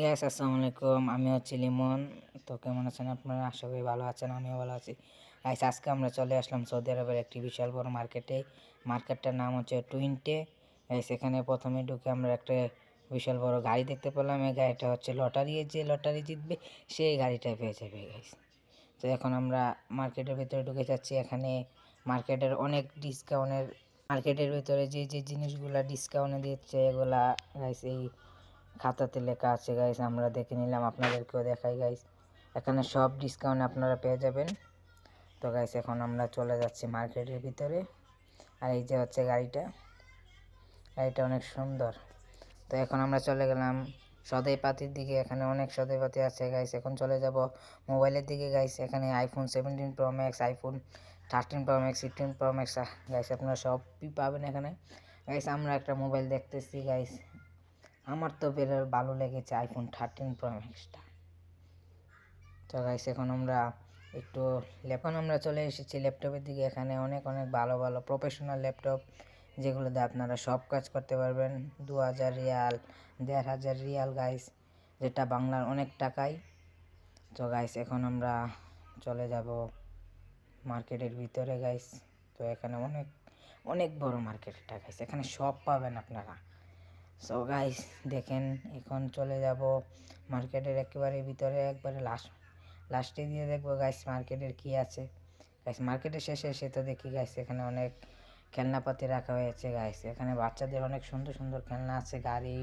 Guys আসসালামু আলাইকুম। আমি হচ্ছি লিমন। তো কেমন আছেন আপনারা? আশা করি ভালো আছেন, আমিও ভালো আছি। গাইস আজকে আমরা চলে আসলাম সৌদি আরবের একটি বিশাল বড় মার্কেটে। মার্কেটটার নাম হচ্ছে টুইন্টে। গাইস এখানে প্রথমে ঢুকে আমরা একটা বিশাল বড় গাড়ি দেখতে পেলাম। এই গাড়িটা হচ্ছে লটারি, যে লটারি জিতবে সেই গাড়িটা পেয়ে যাবে গাইস। তো এখন আমরা মার্কেটের ভিতরে ঢুকে যাচ্ছি। এখানে মার্কেটের অনেক ডিসকাউন্টের, মার্কেটের ভিতরে যে জিনিসগুলা ডিসকাউন্টে দিচ্ছে এগুলা গাইস এই খাতাতে লেখা আছে গাইস, আমরা দেখে নিলাম, আপনাদেরকেও দেখাই গাইস। এখানে সব ডিসকাউন্ট আপনারা পেয়ে যাবেন। তো গাইস এখন আমরা চলে যাচ্ছি মার্কেটের ভিতরে। আর এই যে হচ্ছে গাড়িটা অনেক সুন্দর। তো এখন আমরা চলে গেলাম সদাইপাতির দিকে। এখানে অনেক সদাইপাতি আছে গাইস। এখন চলে যাব মোবাইলের দিকে গাইস। এখানে iPhone 17 pro max, iPhone 13 pro max, 16 pro max guys আপনারা সবই পাবেন এখানে গাইস। আমরা একটা মোবাইল দেখতেছি গাইস, আমার তো বেশ ভালো লেগেছে আইফোন 13 প্রো ম্যাক্সটা। তো গাইস এখন আমরা চলে এসেছি ল্যাপটপের দিকে। এখানে অনেক ভালো ভালো প্রফেশনাল ল্যাপটপ, যেগুলোতে আপনারা সব কাজ করতে পারবেন। 2000 রিয়াল, 1500 রিয়াল গাইস, যেটা বাংলার অনেক টাকাই। তো গাইস এখন আমরা চলে যাব মার্কেটের ভিতরে গাইস। তো এখানে অনেক বড় মার্কেটটা গাইস, এখানে সব পাবেন আপনারা। সো গাইস দেখেন, এখন চলে যাব মার্কেটের একেবারে ভিতরে, একবারে লাস্টে দিয়ে দেখবো গাইস মার্কেটের কি আছে। গাইস মার্কেটের শেষে এসে তো দেখি গাইস এখানে অনেক খেলনাপাতি রাখা হয়েছে গাইস। এখানে বাচ্চাদের অনেক সুন্দর সুন্দর খেলনা আছে, গাড়ি,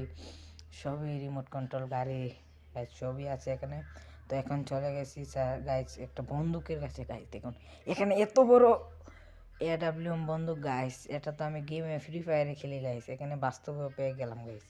সবই রিমোট কন্ট্রোল গাড়ি গাইস, সবই আছে এখানে। তো এখন চলে গেছি গাইস একটা বন্দুকের কাছে গাইস। দেখুন এখানে এত বড় AWM বন্দুক গাইস, এটা তো আমি গেমে ফ্রি ফায়ারে খেলি গাইস, এখানে বাস্তবেও পেয়ে গেলাম গাইস।